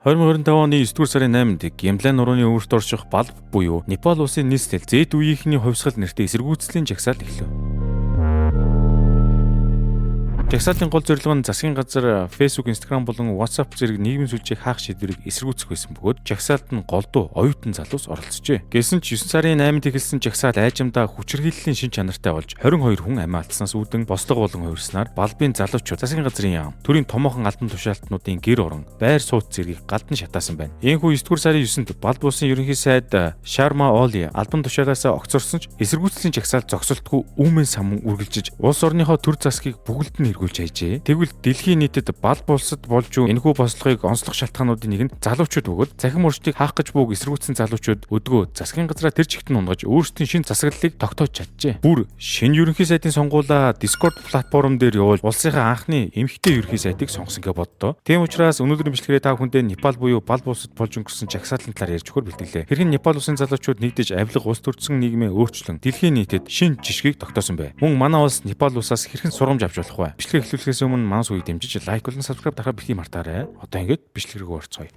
2025 оны 9-р сарын 8-нд Гимлен нурууны өвөрт орших Балб буюу Непал улсын нийслэл Z-үеийнхний хувьсгал нэртэй эсэргүүцлийн жагсаал эхлэв. Жагсаалтын гол зорилго нь засгийн газар Facebook, Instagram болон WhatsApp зэрэг нийгмийн сүлжээг хаах шийдвэрийг эсэргүүцэх байсан бөгөөд жагсаалт нь голдуу оюутан залуус оролцжээ. Гэсэн ч 9 сарын 8-нд эхэлсэн жагсаал айжимдаа хүчирхийллийн шин чанартай болж 22 хүн амиа алдсанаас үүдэн бослого болон хувирснаар Балбын залуучууд засгийн газрын яам төрийн томоохон албан тушаалтнуудын гэр орон байр сууц зэргийг галдан шатаасан байна. Ийхүү 9-р сарын 9-нд Балб улсын ерөнхий сайд Sharma Oli албан тушаалаас огцорсон ч эсэргүүцлийн жагсаал зогсолтгүй үүмэн самун үргэлжиж улс орныхоо төр засгийг бүгд нь эргүүлж хайжээ. Тэгвэл дэлхийн нийтэд Балб улсад болж энэхүү бослогыг онцлох шалтгаануудын нэг нь залуучууд бөгөөд захин мөрчдийг хаах гэж бууг эсэргүүцсэн залуучууд өдгөө засгийн газраа тэр чигтэн унгаж өөрсдийн шин засаглалыг тогтоож чаджээ. Бүр шинэ ерөнхий сайдын сонгуулаа Discord платформ дээр явуул улсынхаа анхны эмэгтэй ерөнхий сайдыг сонгосон гэж боддоо. Тийм учраас өнөөдрийн бичлэгээ та бүхэндээ Непал буюу Балб улсад болж өнгөрсөн жагсаалтын талаар ярьж өгөхөөр бэлтгэлээ. Хэрхэн Непал улсын залуучууд нэгдэж авилга улс төрсөн нийгмээ өөрчлөн дэлхийн нийтэд шин жишгийг тогтоосон бэ. Мөн манай улс Непал улсаас хэрхэн сургамж авч болох вэ? Бичлэг эхлүүлэхээс өмнө манай сувийг дэмжиж лайк болон subscribe дарахыг битгий мартаарай. Одоо ингээд бичлэг рүү орцгоё.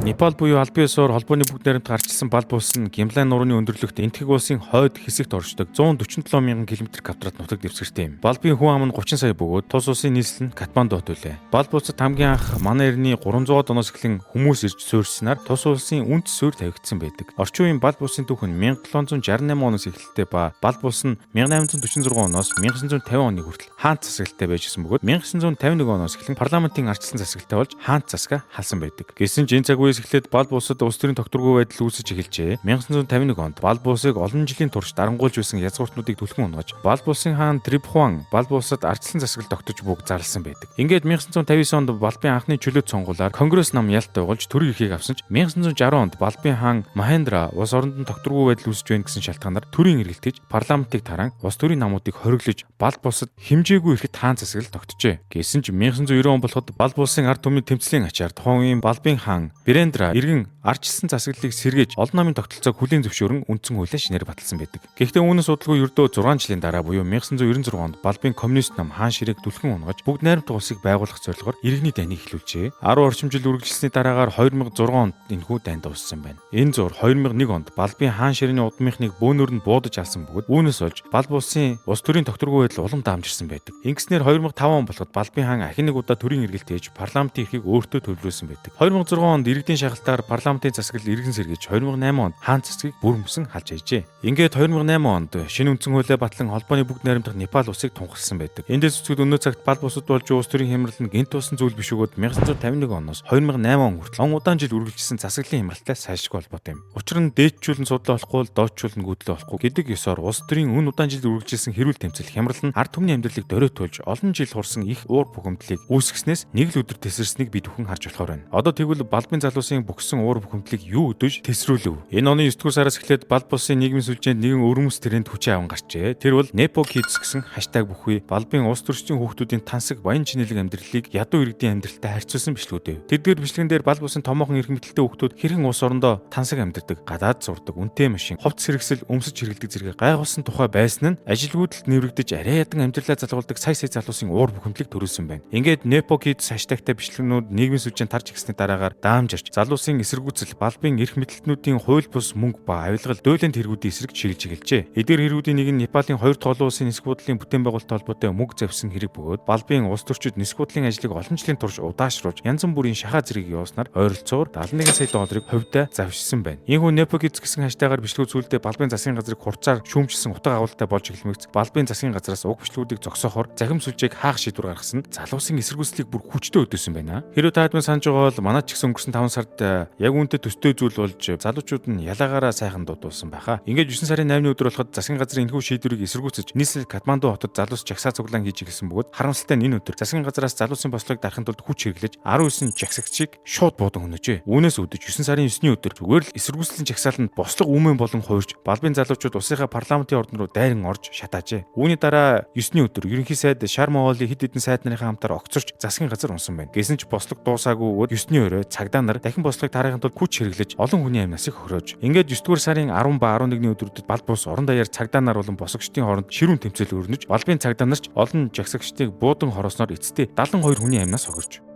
Непал буюу Албан ёсоор холбооны бүгд найрамдах арчилсан Балб улс нь Гимлен нурууны өндөрлөгт энэтхэг улсын хойд хэсэгт оршдог 147 мянган км квадрат нутаг дэвсгэртэй юм. Балбын хүн ам нь 30 сая бөгөөд тус улсын нийслэл нь Катманду хот үлээ. Балб улсад хамгийн анх манай эртний 300 оноос эхлэн хүмүүс ирж суурьснаар тус улсын үндэс суурь тавигдсан байдаг. Орчин үеийн Балб улсын түүх нь 1768 оноос эхэлтэй ба Балб улс нь 1846 оноос 1950 оны хүртэл хаант засаглалтай байж гисэн бөгөөд 1951 оноос эхлэн парламентын арчилсан засаглалтай болж хаант засгаа халсан байдаг. Гэсэн ч энэ цаг үеэс эхлээд Балб улсад улс төрийн тогтворгүй байдал үүсэж эхэлжээ. 1951 онд Балб улсыг олон жилийн турш дарангуйлж байсан язгууртнуудыг түлхэн унгаж Балб улсын хаан Трибхуан Балб улсад арчилсан засаглал тогтож буг зарласан байдаг. Ингээд 1959 онд Балбын анхны чөлөөт сонгуулиар Конгресс нам ялт байгуулж төрийн эрхийг авсан ч 1960 онд Балбын хаан Махендра улс оронд нь тогтворгүй байдал үүсэж байна гэсэн шалтгаанаар төрийн эргэлтэж парламентыг тараан улс төрийн намуудыг хориглож Балб улсад хэмжээгүй ихэд хаан засаглал тогтжээ. Гэсэн ч 1990 он болоход Балб улсын ард түмний тэмцлийн ачаар тухайн үеийн Балбын хаан Бирендра иргэн арчилсан засаглалыг сэргээж олон намын тогтолцоог хүлээн зөвшөөрөн үндсэн хуулиар шинээр баталсан байдаг. Гэхдээ үүнээс удалгүй ердөө 6 жилийн дараа буюу 1996 онд Балбын коммунист нам хаан ширээг түлхэн унгаж бүгд найрамдах улсыг байгуулах зорилгоор иргэний дайныг эхлүүлжээ. 10 орчим жил үргэлжилсэний дараагаар 2006 онд энэхүү дайн дууссан байна. Энэ зур 2001 онд Балбын хаан ширээний удмынхныг бөөнөр нь буудаж алсан бөгөөд үүнээс болж Балб улсын улс төрийн тогтворгүй байдал улам даамжирсан байдаг. Ингэснээр 2005 он болоход Балбын хаан ахин нэг удаа төрийн эргэлт хийж парламентын эрхийг өөртөө төлөвлөсөн байдаг. 2006 онд иргэдийн шахалтаар парламентын засаглал иргэн сэргийж 2008 онд хаан засгийг бүр өмсөн халж ажээ. Ингээд 2008 онд шинэ үндсэн хуулиар батлан холбооны бүгд найрамдах Непал улсыг тунхагласан байдаг. Эндээс үзэхэд өнөө цагт Балб улсад болж улс төрийн хямрал нь гэнт туусан зүйл биш өгөөд 1951 оноос 2008 он хүртэл он удаан жил үргэлжилсэн засаглалын хямралтай сайшгүй холбоотой юм. Учир нь дээдчүүлэн судлаа болохгүй л дооччүүлэн гүйдлээ болохгүй гэдэг ёсоор улс төрийн өн удаан жил үргэлжилсэн хэрүүл тэмцэл хямрал нь ард түмний амьдралыг дөрөөтүүлж олон жил хурсан их уур бухимдлыг үүсгэснээс нэг л өдөр тесэрснийг бид бүхэн харж болохоор байна. Одоо тэгвэл Балбын залуусын бүгсэн уур бухимдлыг юу өдөж тесрүүлв? Энэ оны 9-р сараас эхлээд Балб улсын нийгмийн сүлжээнд нэгэн өрмөс тренд хүчээ аван гарчээ. Тэр бол Nepo Kids гэсэн хаштаг бүхий Балбын улс төрчдийн хүүхдүүдийн тансаг баян чинэлэг амьдралыг ядуу иргэдийн амьдралтай харьцуулсан бичлэгүүд. Тэдгээр бичлэгэн дээр Балб улсын томоохон эрх мэдэлтэй хүүхдүүд хэрхэн улс орондоо тансаг амьдардаг, гадаад зурдаг, үнэтэй машин, хувцс хэрэгсэл, өмсөж хэрэглэдэг зэрэг гайхуулсан тухай байсан нь ажилгүйдэлд нэврэгдэж арай ядан амьдралаа залгуулдаг сая сая залуусын уур бухимдлыг төрүүлсэн байна. Ингээд Nepo Kids хаштагтай бичлэгнүүд нийгмийн сүлжээнд тарж ирсний дараагаар даамжирч залуусын эсэргүүцэл Балбын эрх мэдэлтнүүдийн хууль бус мөнгө ба авилгал дуйланд хэрэгүүдийн эсрэг чиглэж эхэлжээ. Эдгээр хэрэгүүдийн нэг нь Непалийн хоёр дахь олон улсын нисэх бодлын бүтээн байгуулалттай холбоотой мөнгө завьсан хэрэг бөгөөд Балбын улс төрчид нисэх бодлын ажлыг олон жилийн турш удаашруулж янз бүрийн шахаа зэрэг явуулснаар ойролцоогоор 71 сая долларыг хувьдаа завшсан байна. Ийхүү Nepo Kids гэсэн хаштагаар бичлэг зүйлдээ Балбын засгийн газрыг хурцаар шүүмжилсэн утга агуулгатай болж эхлэмэгц Балбын засгийн газраас уг бичлгүүдийг зогсоохоор захим сүлжээг хаах шийдвэр гаргасан залуусын эсэргүүцлийг бүр хүчтэй өдөөсөн байна. Хэрэв та хэд санаж байгаа бол манай ч гэсэн өнгөрсөн 5 сард яг үүнтэй төстэй зүйл болж залуучууд нь ялаагаараа сайхан дуудуулсан байхаа. Ингээд 9 сарын 8-ны өдөр болоход засгийн газрын энэхүү шийдвэрийг эсэргүүцэж нийслэл Катманду хотод залуус жагсаа цуглаан хийж эхэлсэн бөгөөд харамсалтай нь энэ өдөр засгийн газраас залуусын бослогыг дарахын тулд хүч хэрэглэж 19 жагсагчийг шууд буудан хөнөөжээ. Үүнээс үүдэж 9 сарын 9-ний өдөр зүгээр л эсэргүүцлийн жагсааланд бослого үүмэн болон хуурж Балбын залуучууд улсынхаа парламентын ордон руу дайран орж шатаажээ. Үүний дараа 9-ний өдөр ерөнхий сайд Sharma Oli хэд хэдэн сайд нарын хамтаар огцорч засгийн газар унсан байна. Гэсэн ч бослог дуусаагүй бөгөөд 9-ний орой цагдаа нар дахин бослогыг тарахын тулд хүч хэрэглэж олон хүний амьнасыг хөрөөж. Ингээд 9 дугаар сарын 10 ба 11-ний өдрүүдэд бал бус орон даяар цагдаа нар болон босгочдын хооронд ширүүн тэмцэл өрнөж, балбын цагдаа нарч олон жагсагчдыг буудан хороосноор эцэстээ 72 хүний амьнас хохирч.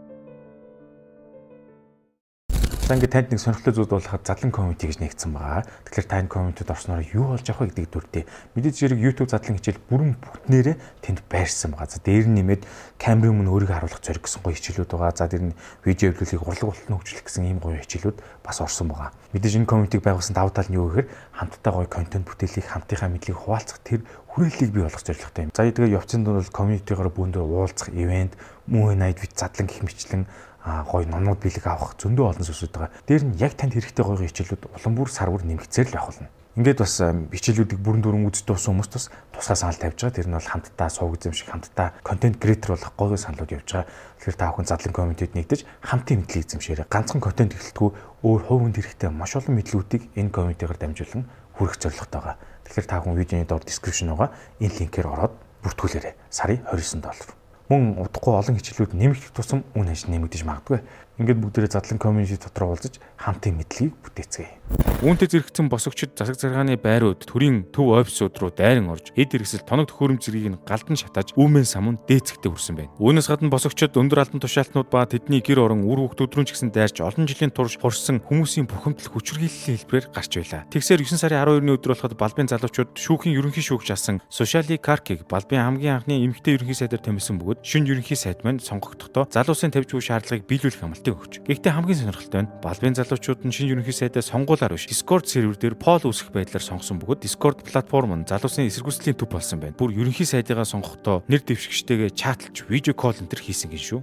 Ингээд танд нэг сонирхолтой зүйл болоход задлан комьюнити гэж нэгдсэн байгаа. Тэгэхээр танд комьюнитид орсноор юу болж авах вэ гэдгийг дүрдээ. Мэдээж зэрэг YouTube задлан хичээл бүрэн бүтнээрээ тэнд байрсан байгаа. За дээр нь нэмээд камерын өмнө өөрийгөө харуулах зориг гэсэн гоё хичээлүүд байгаа. За дээр нь видео эвлүүлгийг урлаг болтон хөгжүүлэх гэсэн ийм гоё хичээлүүд бас орсон байгаа. Мэдээж энэ комьюнитиг байгуулсан давуу тал нь юу гэхээр хамтдаа гоё контент бүтээлийг, хамтынхаа мэдлэгийг хуваалцах тэр хүрээллийг бий болгох зорилготой юм. За тэгээ явцын дунд бол комьюнитигаар бүүндээ уулзах ивент, мөн найд вид задлан гэх мэтлэн гоё номнууд бэлэг авах зөндөө олон зүйлсүүд байгаа. Дээр нь яг танд хэрэгтэй гоё хичээлүүд улам бүр сар бүр нэмэгцээр л явах болно. Ингээд бас хичээлүүдийг бүрэн дүрэн үзэж дууссан хүмүүс бас тусгай санал тавьж байгаа. Тэр нь бол хамтдаа сууг эзэмших, хамтдаа контент креатор болох гоё саналууд явж байгаа. Тэгэхээр та бүхэн задлан комьюнитид нэгдэж хамтын мэдлэг эзэмшээрэй. Ганцхан контент эхлэлтгүй өөр хувинд хэрэгтэй маш олон мэдлгүүдийг энэ комьюнитигаар дамжуулан хүргэх зорилготой байгаа. Тэгэхээр та бүхэн видеоны доор description байгаа энэ линкээр ороод бүртгүүлээрэй. Сарын $29. Мөн удахгүй олон хичээлүүд нэмэгдэх тусам үн ажил нэмэгдэж магадгүй. Ингээд бүгдээрээ задлан комьюнити дотор уулзаж хамтын мэдлэгийг бүтээцгээе. Үүнтэй зэрэгцэн босогчид засаг заргааны байрууд төрийн төв офисууд руу дайран орж эд хэрэгсэл тоног төхөөрөмж зэргийг нь галдан шатааж үүмэн самун дээцэгтэй хүрсэн байна. Үүнээс гадна босогчид өндөр алдан тушаалтнууд ба тэдний гэр орон үр хүүхдүүд рүү ч гэсэн дайрч олон жилийн турш хурсан хүмүүсийн бухимдал хүчирхийллийн хэлбэрээр гарч байлаа. Тэгсээр 9 сарын 12-ны өдөр болоход балбын залуучууд шүүхийн ерөнхий шүүгч асан Сошиали Каркийг балбын хамгийн анхны эмэгтэй ерөнхий сайдаар томилсон бөгөөд шинэ ерөнхий сайд маань сонгогдохдоо залуусын тавьж буй шаардлагыг биелүүлэх амлалтыг өгч. Гэхдээ хамгийн сонирхолтой нь балбын залуучууд нь шинэ ерөнхий сайдаа сонгуулаар биш Discord сервер дээр пол үүсгэх байдлаар сонгосон бөгөөд Discord платформ нь залуусын эсэргүүцлийн төв болсон байна. Бүр ерөнхий сайдыгаа сонгохдоо нэр дэвшигчтэйгээ чатлж видео колл энэ төр хийсэн гин шүү.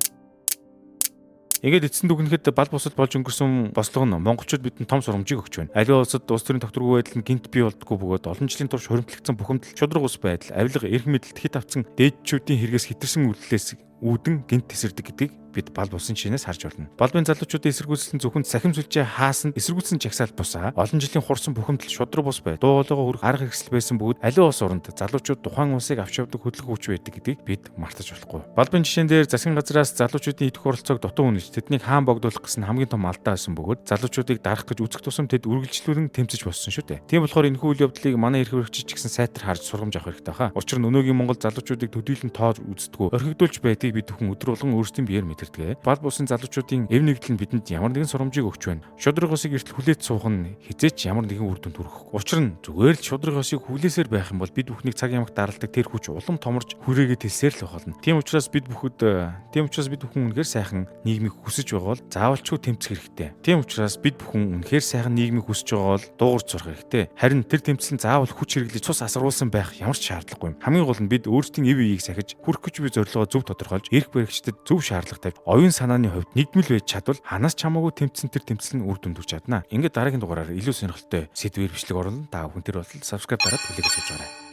Ингээд эцсэнд дүгнэхэд бал бусад болж өнгөрсөн бослого нь монголчууд бидэнд том сургамжийг өгч байна. Аливаа улсад улс төрийн тогтворгүй байдал нь гинт бий болдгоо бөгөөд олон жилийн турш хуримтлагдсан бухимдал, шудраг ус байдал, авилга, эрх мэдэлд хит авцсан дээдчүүдийн хэрэгээс хэтэрсэн үйлдэлээс үүдэн гинт тесэрдэг гэдгийг бид бал бусын шинээс харж байна. Балбын залуучуудын эсэргүүцэлэн зөвхөн сахим сүлжээ хаасан эсэргүүцсэн жагсаалт бусаа олон жилийн хурсан бухимдал шудраг бус бай. Дуу хоолойгоо хүрэх арга хэрэгсэл байсан бөгөөд аливаа улс оронд залуучууд тухайн улсыг авч явдаг хөдөлгөөн хүч байдаг гэдгийг бид мартаж болохгүй. Балбын жишээн дээр засгийн газраас залуучуудын идэх оролцоог дутуу үнэлж тэднийг хаан богдуулах гэсэн хамгийн том алдаа байсан бөгөөд залуучуудыг дарах гэж үзэх тусам тэд үргэлжлүүлэн тэмцэж болсон шүү дээ. Тийм болохоор энэхүү үйл явдлыг манай эрх хөрөгчид ч гэсэн сайтар харж сургамж авах хэрэгтэй хаа. Учир нь өнөөгийн Монгол залуучуудыг төдийлөн тоож үздэггүй, орхигдуулж байдгийг бид бүхэн өдөр болгон өөрсдийн биеэр мэдэрдэг. Бал бусын залуучуудын эв нэгдэл нь бидэнд ямар нэгэн сургамжийг өгч байна. Шудраг усыг эртэл хүлээж суух нь хизээч ямар нэгэн үр дүнд хүрэхгүй. Учир нь зүгээр л шудраг усыг хүлээсээр байх юм бол бид бүхнийг цаг ямагт даралдаг тэр хүч улам томорж хүрээгээ тэлсээр л болно. Тийм учраас бид бүхэн үнэхээр сайхан нийгмийг хүсэж байгаа бол заавалчгүй тэмцэх хэрэгтэй. Тийм учраас бид бүхэн үнэхээр сайхан нийгмийг хүсэж байгаа бол дуугарч сурах хэрэгтэй. Харин тэр тэмцэлд заавал хүч хэрэглэж цус асруулсан байх ямар ч шаардлагагүй юм. Хамгийн гол нь бид өөрсдийн эв эийг сахиж хүрэх гэж буй зорилгоо зөв тодорхойлж эрх баригчдад зөв шаардлага тавьж оюун санааны хувьд нэгдмэл байж чадвал ханаас ч хамаагүй тэмцсэн тэр тэмцэл нь үр дүнд хүрч чадна. Ингээд дараагийн дугаараар илүү сонирхолтой сэдвээр бичлэг оруулна. Та бүхэн тэр бол subscribe дараад хүлээгээ сууж байгаарай.